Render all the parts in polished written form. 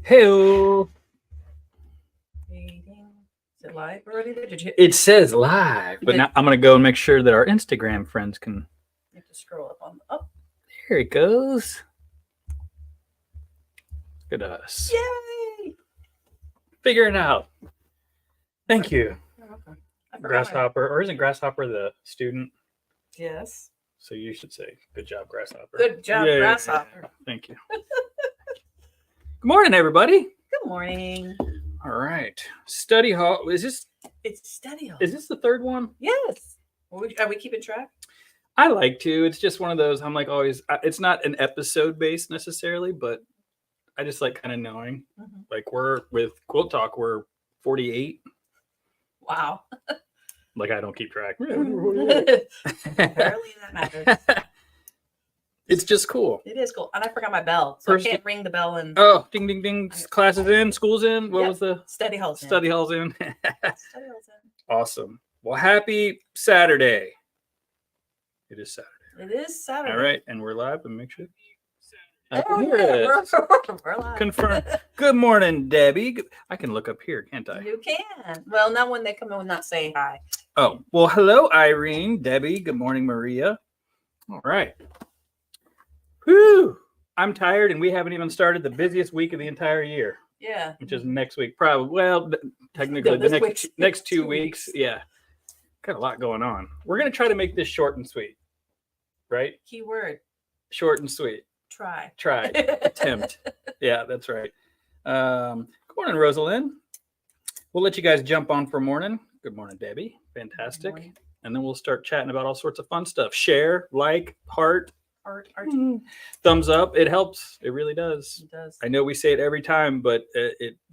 Hey-o. Is it live already? It says live, but now I'm going to go and make sure that our Instagram friends can. You have to scroll up on. Oh, Here it goes. Look at us. yay! Figuring it out. Thank you. You're welcome. Grasshopper, or isn't Grasshopper the student? Yes. So you should say, good job, Grasshopper. Good job, Yeah, Grasshopper. yeah. Thank you. Good morning, everybody. Good morning. All right. Study hall. It's study hall. Is this the third one? Yes. Are we keeping track? I like to. It's just one of those, I'm like always, it's not an episode based necessarily, but I just like kind of knowing. Mm-hmm. Like we're with Quilt Talk, we're 48. Wow. Like I don't keep track. Apparently that matters. It's just cool. It is cool. And I forgot my bell. So I can't ring the bell and ding ding ding. Class is in, school's in. What was the study hall's in. Study hall's in. Study hall's in. Awesome. Well, happy Saturday. It is Saturday. It is Saturday. All right, and we're live. And make sure. We're live. Confirm. Good morning, Debbie. I can look up here, can't I? You can. Well, not when they come in, not saying hi. Oh, well, hello, Irene, Debbie. Good morning, Maria. All right. Whew. I'm tired, and we haven't even started the busiest week of the entire year. Yeah. Which is next week, probably. Well, technically, the next 2 weeks. Yeah. Got a lot going on. We're going to try to make this short and sweet. Right? Keyword. Short and sweet. Try. Attempt. Yeah, that's right. Good morning, Rosalind. We'll let you guys jump on for morning. Good morning, Debbie. Fantastic. Morning. And then we'll start chatting about all sorts of fun stuff. Share, like, heart. Thumbs up. It helps. It really does. It does. I know we say it every time, but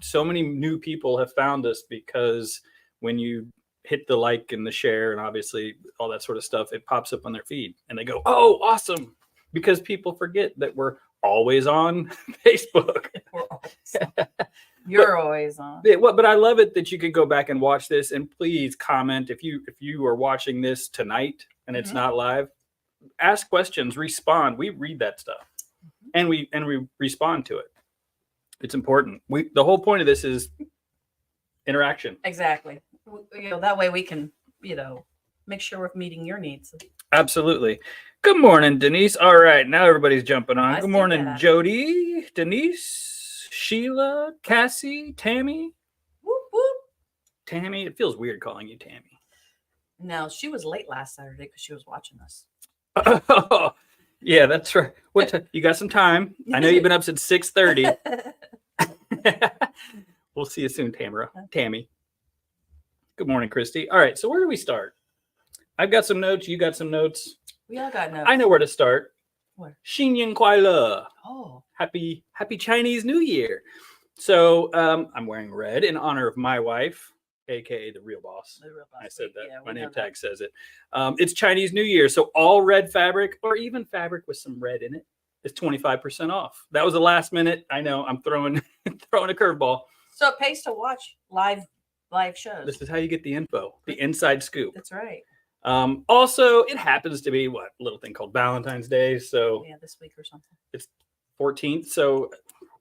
so many new people have found us because when you hit the like and the share and obviously all that sort of stuff, it pops up on their feed and they go, oh, awesome. Because people forget that we're always on Facebook. You're always on. But I love it that you could go back and watch this, and please comment if you are watching this tonight and it's not live. Ask questions, respond. We read that stuff, and we respond to it. It's important. The whole point of this is interaction. Exactly. That way we can, make sure we're meeting your needs. Absolutely. Good morning, Denise. All right, now everybody's jumping on. Good morning, Jody, Denise, Sheila, Cassie, Tammy. Whoop whoop. Tammy, it feels weird calling you Tammy. No, she was late last Saturday because she was watching us. Oh, yeah, that's right. You got some time? I know you've been up since 6:30. We'll see you soon, Tammy. Good morning, Christy. All right, so where do we start? I've got some notes. You got some notes. We all got notes. I know where to start. Where? Xinyan Kuai Le. Oh. Happy Chinese New Year. So I'm wearing red in honor of my wife, aka the real boss. I said that. Yeah, my name tag says it. It's Chinese New Year, so all red fabric, or even fabric with some red in it, is 25% off. That was the last minute. I know I'm throwing a curveball. So it pays to watch live shows. This is how you get the info, the inside scoop. That's right. Also, it happens to be a little thing called Valentine's Day. So yeah, this week or something. It's 14th. So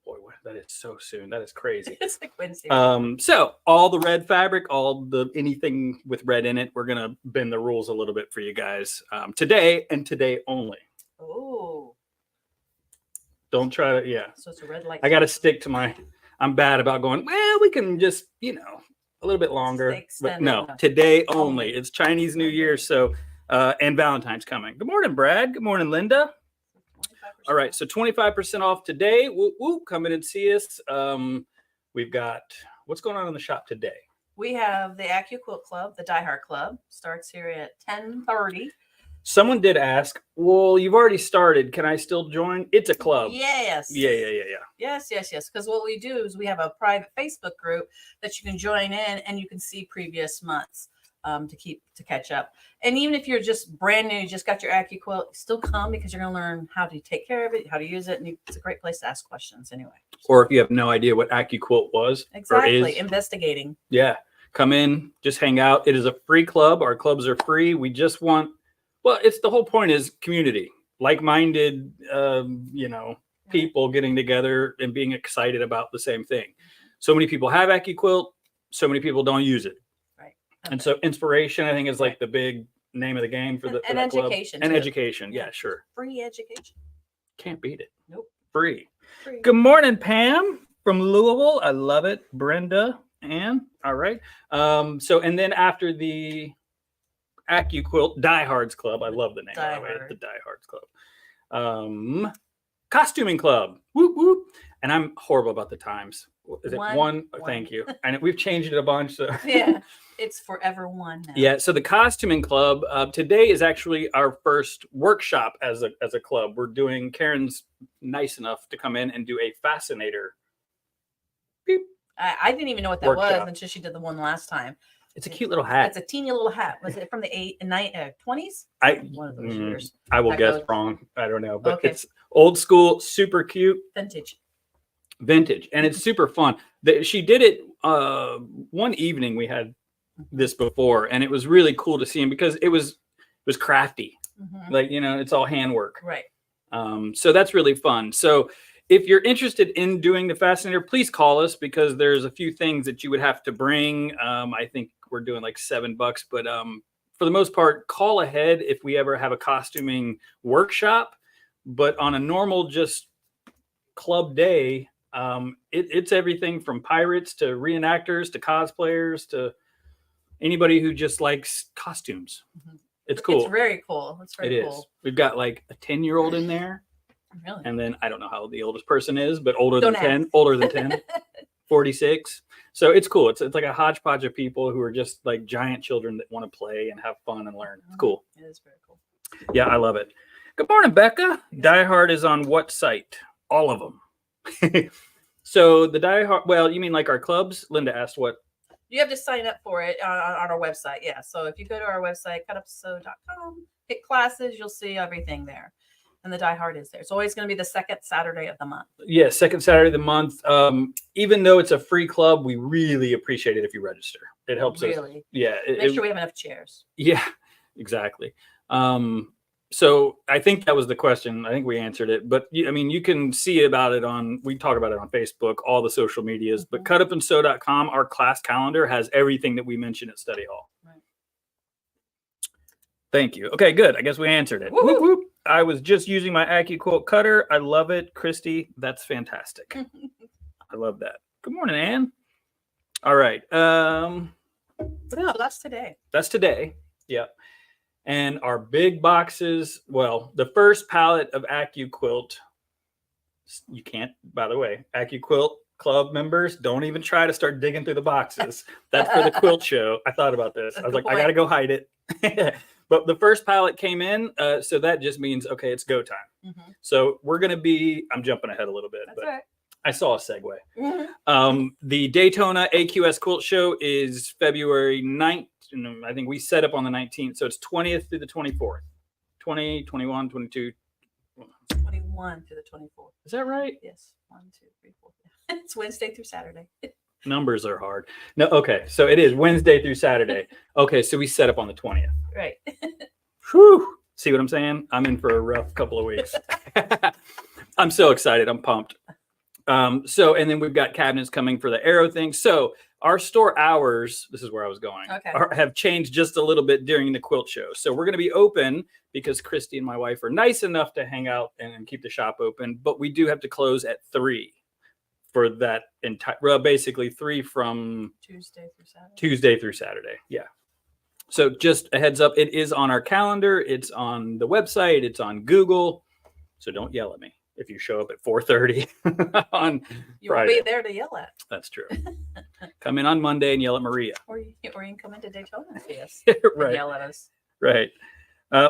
boy, that is so soon. That is crazy. It's like Wednesday. So all the red fabric, anything with red in it, we're gonna bend the rules a little bit for you guys today and today only. Oh. Don't try to, yeah. So it's a red light. I got to stick to I'm bad about going, well, we can just, a little bit longer. But no, today only. It's Chinese New Year, so and Valentine's coming. Good morning, Brad. Good morning, Linda. All right, so 25% off today. Whoop, whoop, come in and see us. We've got, what's going on in the shop today? We have the AccuQuilt Club, the Die Hard Club, starts here at 10:30. Someone did ask, well, you've already started. Can I still join? It's a club. Yes. Yeah. Yes. Because what we do is we have a private Facebook group that you can join in and you can see previous months to catch up. And even if you're just brand new, you just got your AccuQuilt, still come because you're going to learn how to take care of it, how to use it. And it's a great place to ask questions anyway. Or if you have no idea what AccuQuilt was. Exactly. Or is. Investigating. Yeah. Come in, just hang out. It is a free club. Our clubs are free. We just want, it's the whole point is community, like-minded, people getting together and being excited about the same thing. So many people have AccuQuilt, so many people don't use it. Right. And so inspiration, I think, is like the big name of the game for and education. And education. Yeah, sure. Free education. Can't beat it. Nope. Free. Good morning, Pam from Louisville. I love it. Brenda, Ann. All right. So, and then after the AccuQuilt Diehards Club, I love the name, by the way, the Diehards Club. Costuming Club. Whoop, whoop. And I'm horrible about the times. Is it one? Thank you. And we've changed it a bunch. So. Yeah, it's forever one now. Yeah. So the Costuming Club today is actually our first workshop as a club. We're doing. Karen's nice enough to come in and do a fascinator. Beep. I didn't even know what that was until she did the one last time. It's a cute little hat. It's a teeny little hat. Was it from the 20s? One of those years. I will guess wrong. I don't know, but it's old school, super cute. Vintage, and it's super fun. She did it one evening. We had this before, and it was really cool to see him because it was crafty. Like, it's all handwork. Right. So that's really fun. So if you're interested in doing the Fascinator, please call us because there's a few things that you would have to bring. I think we're doing like $7, but for the most part, call ahead if we ever have a costuming workshop. But on a normal just club day, it's everything from pirates to reenactors to cosplayers to anybody who just likes costumes. It's cool. It's very cool. It's very cool. It is. We've got like a 10-year-old in there. Really? And then I don't know how old the oldest person is, but older than 10, 46. So it's cool. It's like a hodgepodge of people who are just like giant children that want to play and have fun and learn. It's cool. It is very cool. Yeah, I love it. Good morning, Becca. Die Hard is on what site? All of them. So the Die Hard, well, you mean like our clubs? Linda asked what? You have to sign up for it on our website. Yeah. So if you go to our website, cutupsew.com, hit classes, you'll see everything there. And the Die Hard is there. It's always going to be the second Saturday of the month. Yeah, second Saturday of the month. Even though it's a free club, we really appreciate it if you register. It helps us. Yeah. Make sure we have enough chairs. Yeah, exactly. So I think that was the question. I think we answered it. But I mean, you can see about it we talk about it on Facebook, all the social medias. But cutupandsew.com, our class calendar has everything that we mentioned at Study Hall. Right. Thank you. Okay, good. I guess we answered it. Whoop, whoop. I was just using my AccuQuilt cutter. I love it. Christy, that's fantastic. I love that. Good morning, Ann. All right. So that's today. That's today. Yeah. And our big boxes, well, the first pallet of AccuQuilt, you can't, by the way, AccuQuilt Club members, don't even try to start digging through the boxes. That's for the quilt show. I thought about this. I was like, I got to go hide it. But the first pallet came in, so that just means, okay, it's go time. So we're going to be, I'm jumping ahead a little bit, but right. I saw a segue. The Daytona AQS Quilt Show is February 9th. I think we set up on the 19th, so it's 20th through the 24th. 20, 21, 22. 21 through the 24th. Is that right? Yes. 1, 2, 3, 4. It's Wednesday through Saturday. Numbers are hard. No, okay. So it is Wednesday through Saturday. Okay, so we set up on the 20th. Right. Whew. See what I'm saying? I'm in for a rough couple of weeks. I'm so excited. I'm pumped. And then we've got cabinets coming for the arrow thing. So our store hours, this is where I was going, have changed just a little bit during the quilt show. So we're going to be open because Christy and my wife are nice enough to hang out and keep the shop open. But we do have to close at 3 for that entire, basically 3 from Tuesday through Saturday. Yeah. So just a heads up, it is on our calendar. It's on the website. It's on Google. So don't yell at me if you show up at 4:30 on you Friday. You'll be there to yell at. That's true. Come in on Monday and yell at Maria. Or you can come into Daytona and see us. Right. And yell at us. Right.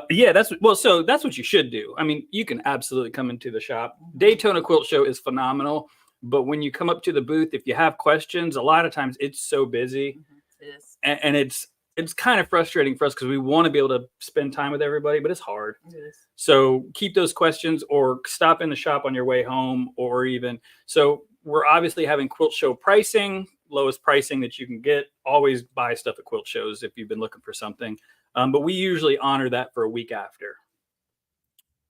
Yeah, so that's what you should do. I mean, you can absolutely come into the shop. Daytona Quilt Show is phenomenal. But when you come up to the booth, if you have questions, a lot of times it's so busy. It is. And it's kind of frustrating for us because we want to be able to spend time with everybody, but it's hard. It is. So keep those questions or stop in the shop on your way home or even. So we're obviously having quilt show pricing, lowest pricing that you can get. Always buy stuff at quilt shows if you've been looking for something. But we usually honor that for a week after.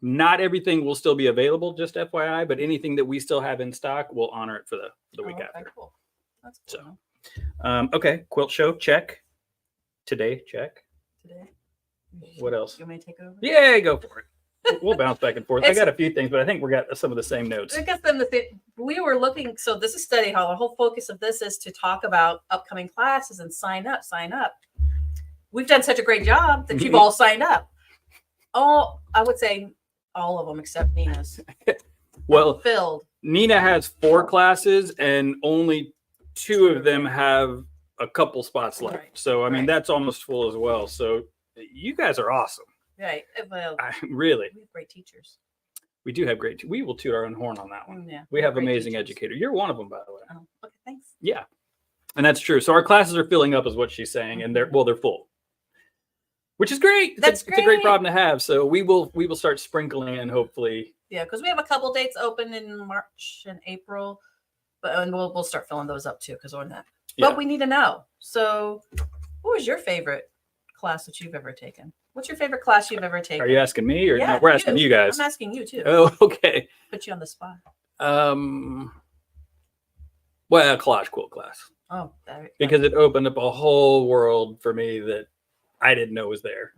Not everything will still be available, just FYI, but anything that we still have in stock, we'll honor it for the week after. Cool. That's cool. So, okay, quilt show, check. Today, check. Today. What else? You want me to take over? Yeah, go for it. We'll bounce back and forth. I got a few things, but I think we got some of the same notes. I guess we were looking. So this is study hall. The whole focus of this is to talk about upcoming classes and sign up. We've done such a great job that you've all signed up. I would say all of them except Nina's. Well, filled. Nina has 4 classes and only 2 of them have a couple spots left. Right. So, I mean, that's almost full as well. So you guys are awesome. Right. Well, really. We have great teachers. We do have great. We will toot our own horn on that one. Yeah. We have amazing educators. You're one of them, by the way. Oh, okay. Thanks. Yeah. And that's true. So our classes are filling up is what she's saying. And they're full. Which is great. That's It's a great problem to have. So we will start sprinkling in, hopefully. Yeah, because we have a couple dates open in March and April, and we'll start filling those up too because we're that. Yeah. But we need to know. So, what was your favorite class that you've ever taken? What's your favorite class you've ever taken? Are you asking me or yeah, no, we're asking you guys? I'm asking you too. Oh, okay. Put you on the spot. Well, collage quilt class. Oh, because it opened up a whole world for me that I didn't know was there.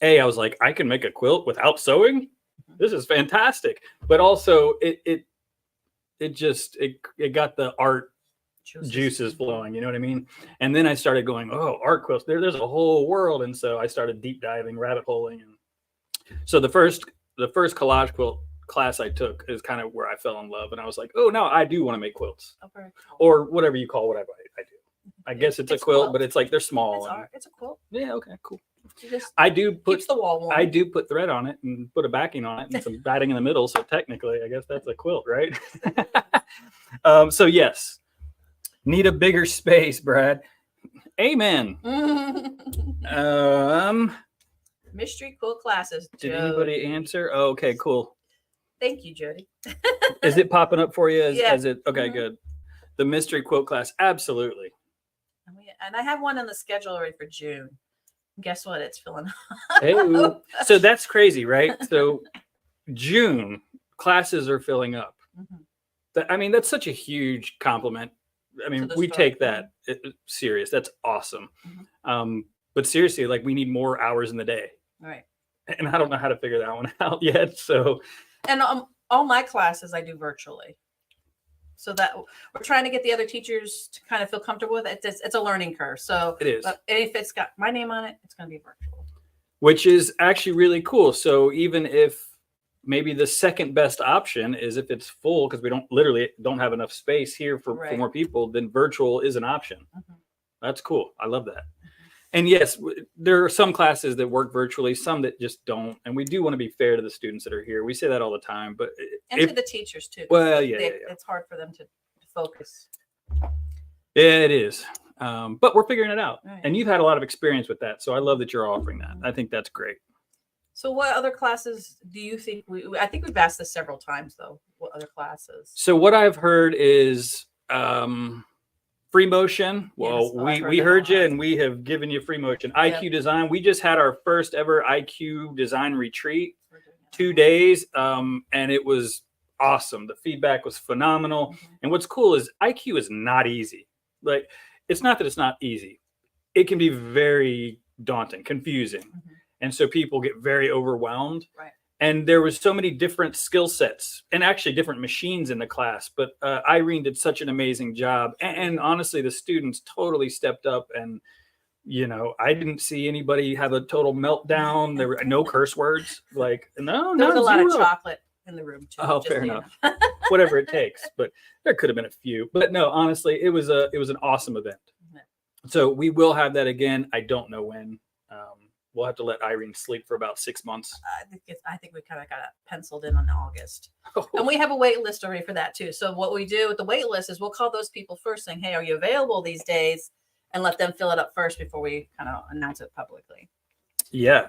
I was like, I can make a quilt without sewing. This is fantastic. But also, it got the art juices flowing. You know what I mean? And then I started going, oh, art quilts. There's a whole world, and so I started deep diving, rabbit holing, and so the first collage quilt class I took is kind of where I fell in love, and I was like, oh, no, I do want to make quilts, or whatever you call whatever I do. I guess it's a quilt, but it's like they're small. It's a quilt. Yeah. Okay. Cool. I do put keeps the wall warm. I do put thread on it and put a backing on it and some batting in the middle. So technically, I guess that's a quilt, right? So yes, need a bigger space, Brad. Amen. Mystery quilt classes. Did anybody answer? Oh, okay, cool. Thank you, Jody. Is it popping up for you? As it? Okay, good. The mystery quilt class, absolutely. And I have one on the schedule already for June. Guess what? It's filling up. Hey, so that's crazy, right? So June classes are filling up. I mean, that's such a huge compliment. I mean, we take that serious. That's awesome. But seriously, like we need more hours in the day. Right. And I don't know how to figure that one out yet. So, and all my classes I do virtually. So that we're trying to get the other teachers to kind of feel comfortable with it. It's a learning curve. So it is. But if it's got my name on it, it's going to be virtual. Which is actually really cool. So even if maybe the second best option is if it's full, because we don't have enough space here for more people, then virtual is an option. That's cool. I love that. And yes, there are some classes that work virtually, some that just don't. And we do want to be fair to the students that are here. We say that all the time, but to the teachers too. Well, yeah, it's hard for them to focus. Yeah, it is. But we're figuring it out. Right. And you've had a lot of experience with that. So I love that you're offering that. I think that's great. So what other classes do you think I think we've asked this several times though. What other classes? So what I've heard is free motion. Well, yes, we heard you and we have given you free motion. Yep. IQ design. We just had our first ever IQ design retreat, 2 days. And it was awesome. The feedback was phenomenal. And what's cool is IQ is not easy. Like, it's not that it's not easy. It can be very daunting, confusing. And so people get very overwhelmed. Right. And there was so many different skill sets and actually different machines in the class. But Irene did such an amazing job. And honestly, the students totally stepped up. And, you know, I didn't see anybody have a total meltdown. There were no curse words. Like, no, there was a lot of chocolate in the room, too. Oh, fair enough. Whatever it takes. But there could have been a few. But no, honestly, it was an awesome event. So we will have that again. I don't know when. We'll have to let Irene sleep for about 6 months. I think we kind of got it penciled in on August. And we have a wait list already for that too. So what we do with the wait list is we'll call those people first saying, hey, are you available these days? And let them fill it up first before we kind of announce it publicly. Yeah.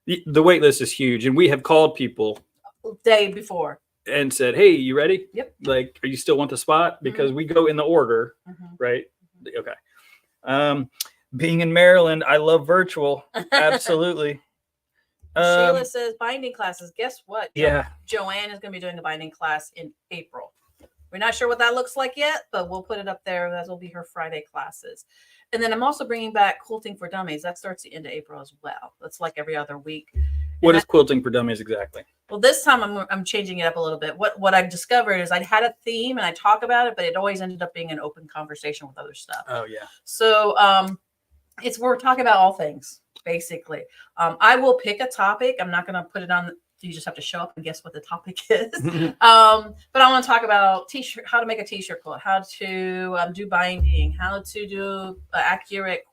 The wait list is huge. And we have called people day before and said, hey, you ready? Yep. Like, you still want the spot? Because we go in the order, right? Okay. Being in Maryland, I love virtual. Absolutely. Sheila says binding classes. Guess what? Yeah. Joanne is going to be doing a binding class in April. We're not sure what that looks like yet, but we'll put it up there. That will be her Friday classes. And then I'm also bringing back Quilting for Dummies. That starts the end of April as well. That's like every other week. What is Quilting for Dummies exactly? Well, this time I'm changing it up a little bit. What I've discovered is I had a theme and I talk about it, but it always ended up being an open conversation with other stuff. Oh, yeah. So we're talking about all things, basically. I will pick a topic. I'm not going to put it on. You just have to show up and guess what the topic is. But I want to talk about how to make a t-shirt quilt, how to do binding, how to do accurate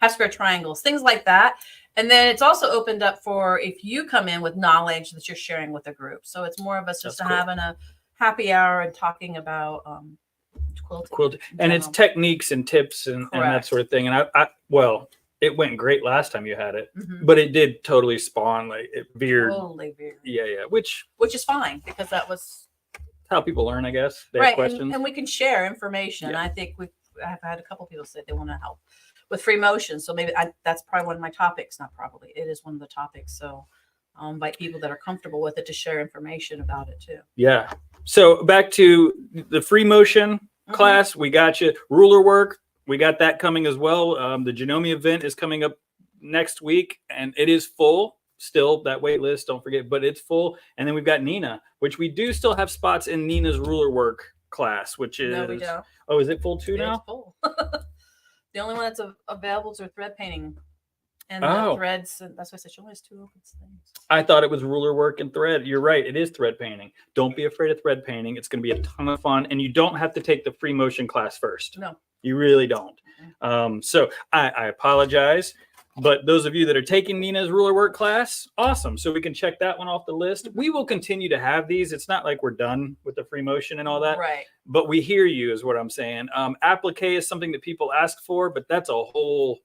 half square triangles, things like that. And then it's also opened up for if you come in with knowledge that you're sharing with a group. So it's more of us just having a happy hour and talking about quilting. And it's techniques and tips and that sort of thing. And it went great last time you had it, but it did totally spawn, like it veered. Totally veered. Yeah. Which is fine because that was how people learn, I guess. They have questions. And we can share information. Yeah. I think I've had a couple people say they want to help with free motion. So maybe that's probably one of my topics. Not probably. It is one of the topics. So I'll invite people that are comfortable with it to share information about it too. Yeah. So back to the free motion class. We got you. Ruler work. We got that coming as well. The Genome event is coming up next week, and it is full still, that wait list, don't forget, but it's full. And then we've got Nina, which we do still have spots in Nina's ruler work class, which is... No, we don't. Oh, is it full too now? It's full. The only one that's available is thread painting. And the threads, that's why I said she only has 2 open things. I thought it was ruler work and thread. You're right. It is thread painting. Don't be afraid of thread painting. It's going to be a ton of fun. And you don't have to take the free motion class first. No. You really don't. So I apologize. But those of you that are taking Nina's ruler work class, awesome. So we can check that one off the list. We will continue to have these. It's not like we're done with the free motion and all that. Right. But we hear you is what I'm saying. Applique is something that people ask for, but that's a whole...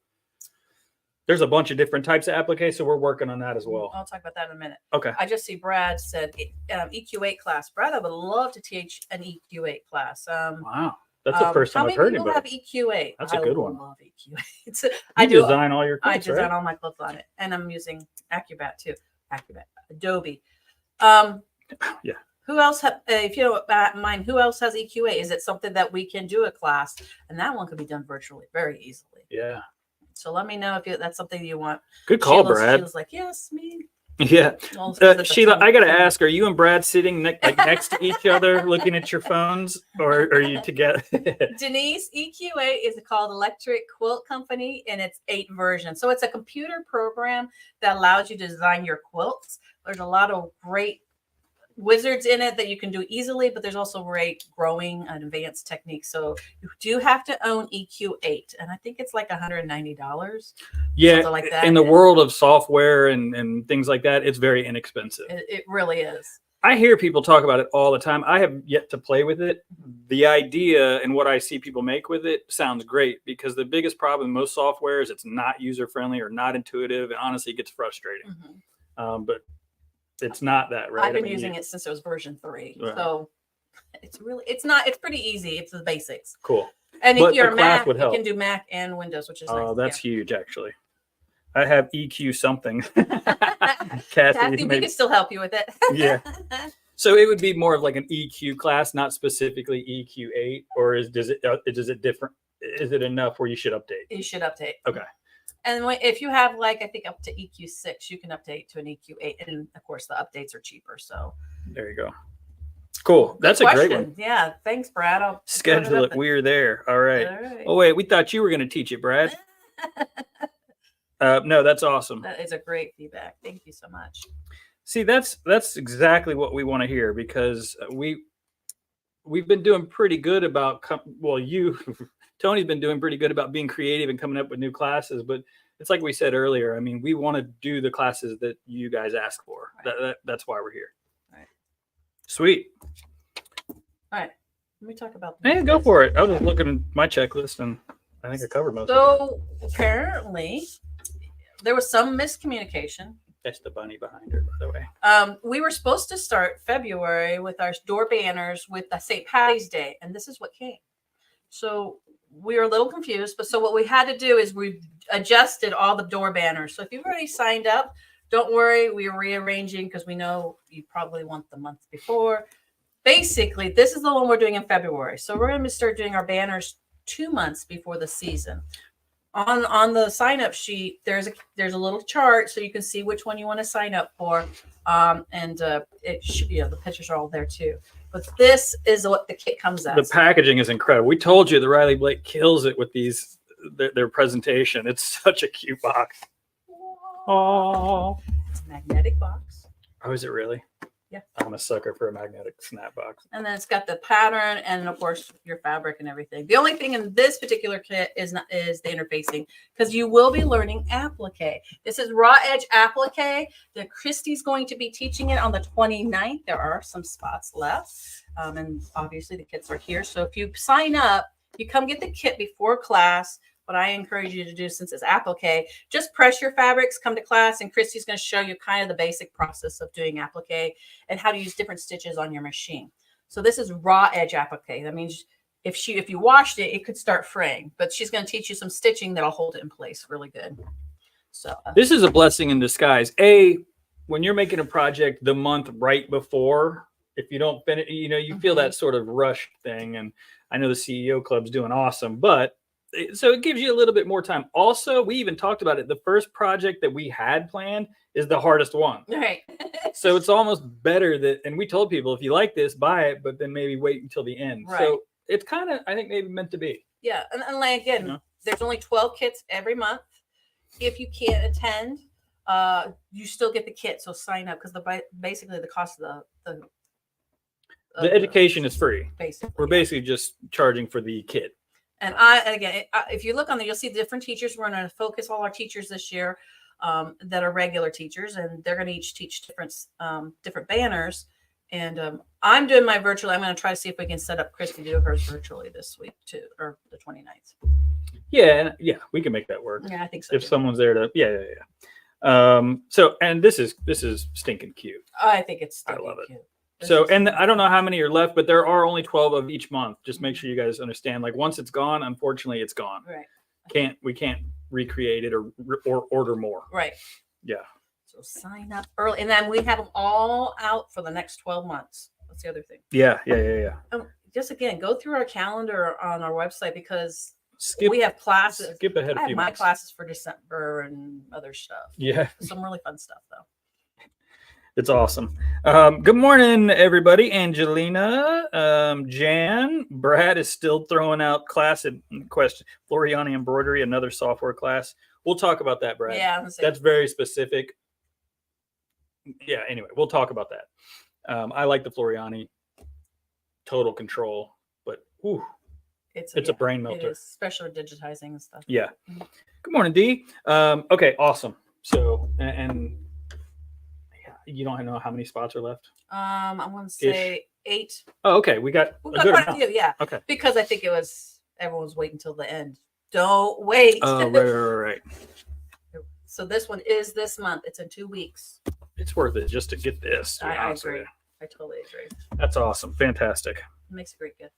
There's a bunch of different types of applique, so we're working on that as well. I'll talk about that in a minute. Okay. I just see Brad said EQ8 class. Brad, I would love to teach an EQ8 class. Wow. That's the first time I've heard anybody. How many people have EQ8? That's a good one. I love EQ8. I design all your quilts, I design right? all my quilts on it. And I'm using Acrobat too. Adobe. Yeah. Who else, if you don't mind, who else has EQ8? Is it something that we can do a class? And that one could be done virtually very easily. Yeah. So let me know if that's something you want. Good call, Brad. Sheila's like, yes, me. Yeah. Sheila, I got to ask, are you and Brad sitting next to each other looking at your phones, or are you together? Denise, EQ8 is called Electric Quilt Company, and it's 8 versions. So it's a computer program that allows you to design your quilts. There's a lot of great wizards in it that you can do easily, but there's also great growing and advanced techniques. So you do have to own EQ8, and I think it's like $190. Yeah, like that. In the world of software and things like that, it's very inexpensive. It really is. I hear people talk about it all the time. I have yet to play with it. The idea and what I see people make with it sounds great, because the biggest problem in most software is it's not user-friendly or not intuitive, and honestly, it gets frustrating. But it's not that, right? I've been using it since it was version 3. Right. So it's pretty easy. It's the basics. Cool. And if you're a Mac, you can do Mac and Windows, which is nice. Oh, that's huge, actually. I have EQ something. Kathy, we can still help you with it. Yeah. So it would be more of like an EQ class, not specifically EQ8, or is it different? Is it enough where you should update? You should update. Okay. And if you have I think up to EQ6, you can update to an EQ8. And of course, the updates are cheaper. So there you go. Cool. That's a great one. Yeah. Thanks, Brad. I'll schedule it. We're there. All right. Oh, wait. We thought you were going to teach it, Brad. No, that's awesome. That is a great feedback. Thank you so much. See, that's exactly what we want to hear, because we've been doing pretty good about, Tony's been doing pretty good about being creative and coming up with new classes, but it's like we said earlier. I mean, we want to do the classes that you guys ask for. Right. That's why we're here. All right. Sweet. All right. Let me talk about this. Hey, go for it. I was just looking at my checklist, and I think I covered most of it. So apparently there was some miscommunication. That's the bunny behind her, by the way. We were supposed to start February with our door banners with the St. Patty's Day, and this is what came. So we were a little confused, but so what we had to do is we adjusted all the door banners. So if you've already signed up, don't worry, we're rearranging because we know you probably want the month before. Basically, this is the one we're doing in February. So we're going to start doing our banners 2 months before the season. On the sign up sheet, there's a little chart so you can see which one you want to sign up for. It should, the pictures are all there too. But this is what the kit comes as. The packaging is incredible. We told you the Riley Blake kills it with their presentation. It's such a cute box. Oh, it's a magnetic box. Oh, is it really? Yeah. I'm a sucker for a magnetic snap box. And then it's got the pattern and of course your fabric and everything. The only thing in this particular kit is the interfacing, because you will be learning applique. This is raw edge applique. Christy's going to be teaching it on the 29th. There are some spots left. And obviously the kits are here. So if you sign up, you come get the kit before class. What I encourage you to do, since it's applique, just press your fabrics, come to class, and Christy's going to show you kind of the basic process of doing applique and how to use different stitches on your machine. So this is raw edge applique. That means if you washed it, it could start fraying, but she's going to teach you some stitching that'll hold it in place really good. So this is a blessing in disguise. When you're making a project the month right before, if you don't finish, you feel that sort of rush thing. And I know the CEO Club's doing awesome, but so it gives you a little bit more time. Also, we even talked about it. The first project that we had planned is the hardest one. Right. So it's almost better and we told people, if you like this, buy it, but then maybe wait until the end. Right. So it's kind of, I think, maybe meant to be. Yeah. And like, again, there's only 12 kits every month. If you can't attend, you still get the kit. So sign up, because basically the cost of the education is free. Basically. We're basically just charging for the kit. And again, if you look on there, you'll see different teachers. We're going to focus all our teachers this year that are regular teachers, and they're going to each teach different banners. And I'm doing my virtual. I'm going to try to see if we can set up Christy to do hers virtually this week too, or the 29th. Yeah, we can make that work. Yeah, I think so. If someone's there to, yeah. So, and this is stinking cute. I think it's stinking I love it. cute. So, and I don't know how many are left, but there are only 12 of each month. Just make sure you guys understand. Like, once it's gone, unfortunately, it's gone. Right. We can't recreate it or order more. Right. Yeah. So sign up early, and then we have them all out for the next 12 months. That's the other thing. Yeah. Just again, go through our calendar on our website, because Skip we have classes. Skip ahead I a have few my months. classes for December and other stuff. Yeah. Some really fun stuff though. It's awesome. Good morning, everybody. Angelina, Jan, Brad is still throwing out class question. Floriani embroidery, another software class. We'll talk about that, Brad. Yeah, that's very specific. Yeah. Anyway, we'll talk about that. I like the Floriani total control, but it's a brain melter. It is, especially digitizing and stuff. Yeah. Good morning, Dee. Okay, awesome. So and you don't know how many spots are left? I want to say 8. Oh, okay. We got quite a few, yeah. Okay. Because I think everyone was waiting until the end. Don't wait. Oh, right. So this one is this month. It's in 2 weeks. It's worth it just to get this. I agree. I totally agree. That's awesome. Fantastic. It makes a great gift.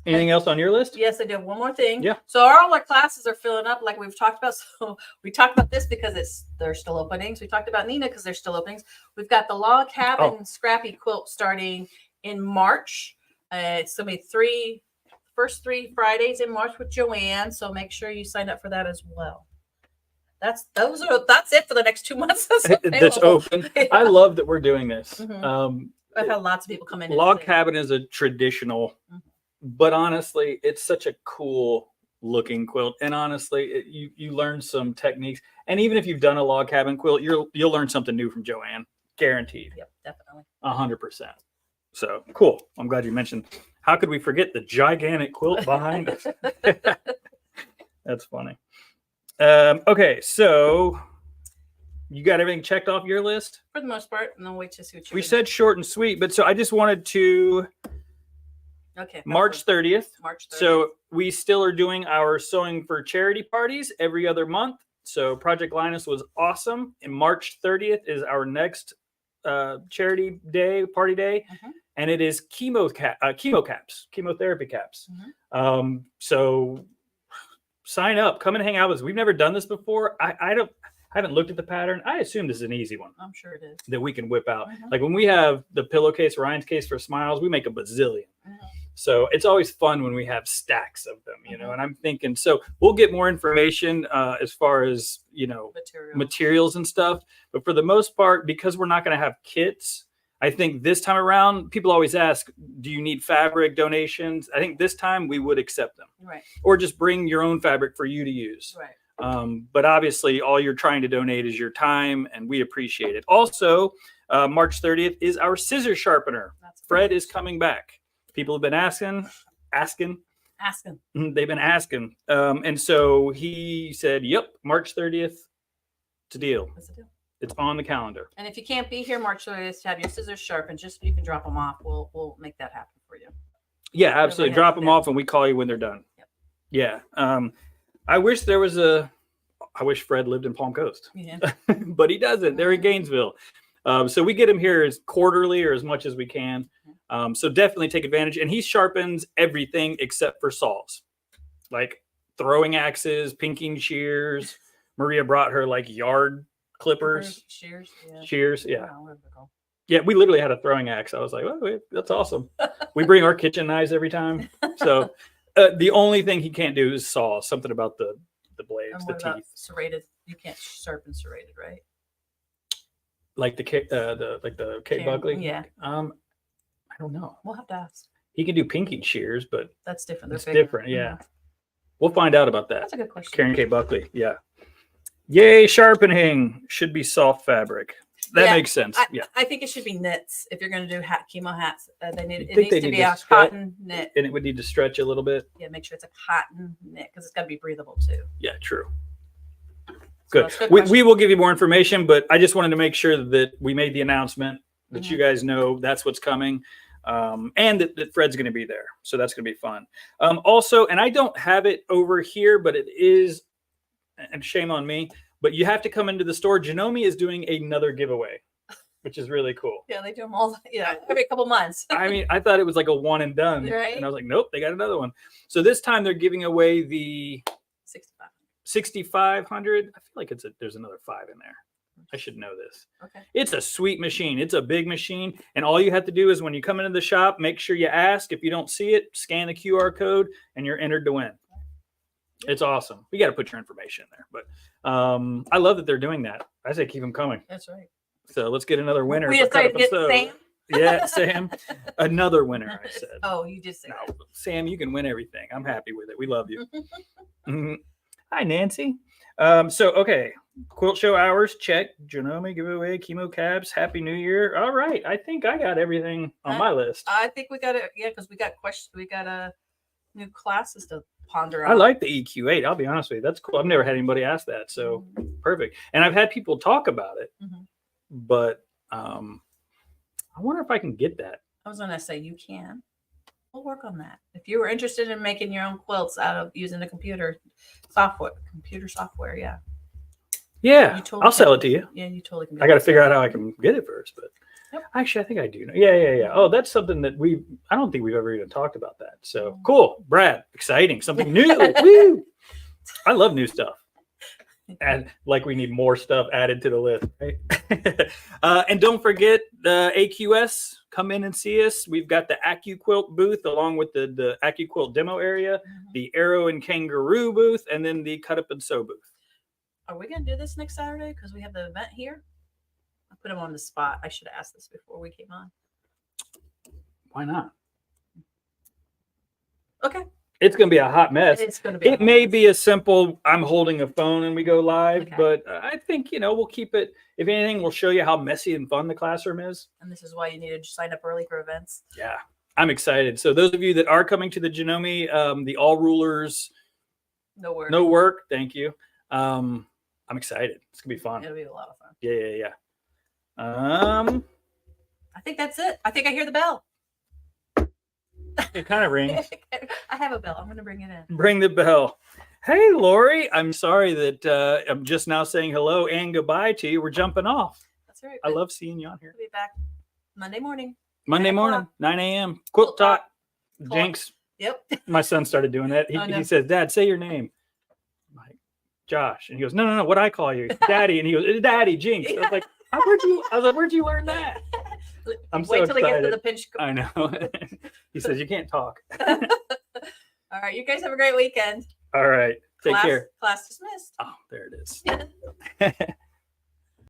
Anything else on your list? Yes, I do. One more thing. Yeah. So all our classes are filling up, like we've talked about. So we talked about this because there's still openings. We talked about Nina because there's still openings. We've got the log cabin scrappy quilt starting in March. It's going to be first 3 Fridays in March with Joanne. So make sure you sign up for that as well. That's it for the next 2 months. That's open. Yeah. I love that we're doing this. I've had lots of people come in. Log cabin is a traditional. But honestly, it's such a cool looking quilt. And honestly, you learn some techniques. And even if you've done a log cabin quilt, you'll learn something new from Joanne. Guaranteed. Yep, definitely. 100%. So cool. I'm glad you mentioned. How could we forget the gigantic quilt behind us? That's funny. Okay, so you got everything checked off your list? For the most part. And then wait to see what we said short and sweet, but so I just wanted to... Okay. March 30th. March 30th. So we still are doing our Sewing for Charity parties every other month. So Project Linus was awesome. And March 30th is our next charity day, party day. and it is chemotherapy caps. So sign up, come and hang out with us. We've never done this before. I haven't looked at the pattern. I assume this is an easy one. I'm sure it is. That we can whip out. Like when we have the pillowcase, Ryan's case for smiles, we make a bazillion. So it's always fun when we have stacks of them, you know, and I'm thinking, so we'll get more information as far as, you know, materials and stuff. But for the most part, because we're not going to have kits, I think this time around, people always ask, do you need fabric donations? I think this time we would accept them. Right. Or just bring your own fabric for you to use. Right. But obviously, all you're trying to donate is your time, and we appreciate it. Also, March 30th is our scissor sharpener. Fred is coming back. People have been asking. They've been asking. And so he said, yep, March 30th. It's a deal. That's a deal. It's on the calendar. And if you can't be here March 30th to have your scissors sharpened, just so you can drop them off, we'll make that happen for you. Yeah, absolutely. Drop them off and we call you when they're done. Yep. Yeah. I wish there was I wish Fred lived in Palm Coast. Yeah. But he doesn't. They're in Gainesville. So we get him here as quarterly or as much as we can. So definitely take advantage. And he sharpens everything except for saws, like throwing axes, pinking shears. Maria brought her like yard clippers. Shears. Yeah. Yeah, we literally had a throwing axe. I was like, oh, wait, that's awesome. We bring our kitchen knives every time. So the only thing he can't do is saw. Something about the blades, the teeth. Serrated. You can't sharpen serrated, right? Like the Kate Buckley? Yeah. I don't know. We'll have to ask. He can do pinking shears, but that's different. It's different, yeah. We'll find out about that. That's a good question. Karen K. Buckley, yeah. Yay, sharpening should be soft fabric. That makes sense. I think it should be knits. If you're going to do chemo hats, it needs to be a cotton knit. And it would need to stretch a little bit. Yeah, make sure it's a cotton knit because it's got to be breathable too. Yeah, true. Good. We will give you more information, but I just wanted to make sure that we made the announcement that you guys know that's what's coming, and that Fred's going to be there. So that's going to be fun. Also, and I don't have it over here, but it is, and shame on me, but you have to come into the store. Janome is doing another giveaway, which is really cool. Yeah, they do them all, every couple months. I mean, I thought it was like a one and done. Right? And I was like, nope, they got another one. So this time they're giving away the 6,500. I feel like there's another 5 in there. I should know this. Okay. It's a sweet machine. It's a big machine. And all you have to do is when you come into the shop, make sure you ask. If you don't see it, scan the QR code and you're entered to win. It's awesome. We got to put your information in there. But I love that they're doing that. I say keep them coming. That's right. So let's get another winner. We decided to get Sam. Yeah, Sam. Another winner, I said. Oh, you just said no, Sam, you can win everything. I'm happy with it. We love you. Hi, Nancy. Okay. Quilt show hours, check. Janome giveaway, chemo cabs. Happy New Year. All right. I think I got everything on my list. I think we got it. Yeah, because we got questions. We got new classes to ponder on. I like the EQ8. I'll be honest with you. That's cool. I've never had anybody ask that. So perfect. And I've had people talk about it, but I wonder if I can get that. I was going to say you can. We'll work on that. If you were interested in making your own quilts out of using the computer software, yeah. Yeah, I'll sell it to you. Yeah, you totally can. I got to figure out how I can get it first, but actually, I think I do know. Yeah. Oh, that's something that I don't think we've ever even talked about that. So cool, Brad, exciting, something new. Woo! I love new stuff. And like we need more stuff added to the list, right? And don't forget the AQS. Come in and see us. We've got the AccuQuilt booth along with the AccuQuilt demo area, the Arrow and Kangaroo booth, and then the Cut Up and Sew booth. Are we going to do this next Saturday? Because we have the event here. I put him on the spot. I should have asked this before we came on. Why not? Okay. It's going to be a hot mess. It's going to be. It may be a simple, I'm holding a phone and we go live, but I think, we'll keep it. If anything, we'll show you how messy and fun the classroom is. And this is why you need to sign up early for events. Yeah, I'm excited. So those of you that are coming to the Janome, the All Rulers, no work. Thank you. I'm excited. It's going to be fun. It'll be a lot of fun. Yeah. I think that's it. I think I hear the bell. It kind of rings. I have a bell. I'm going to bring it in. Bring the bell. Hey, Lori. I'm sorry that I'm just now saying hello and goodbye to you. We're jumping off. That's right. I love seeing you on here. We'll be back Monday morning. Monday 9 morning, o'clock. 9 a.m. Quilt Talk. Jinx. Yep. My son started doing that. He, Oh, no. he says, Dad, say your name. I'm like, Josh. And he goes, no. What I call you? Daddy. And he goes, Daddy, Jinx. I was like, where'd you learn that? I'm so Wait till they get to excited. the pinch. I know. He says, you can't talk. All right. You guys have a great weekend. All right. Take care. Class dismissed. Oh, there it is.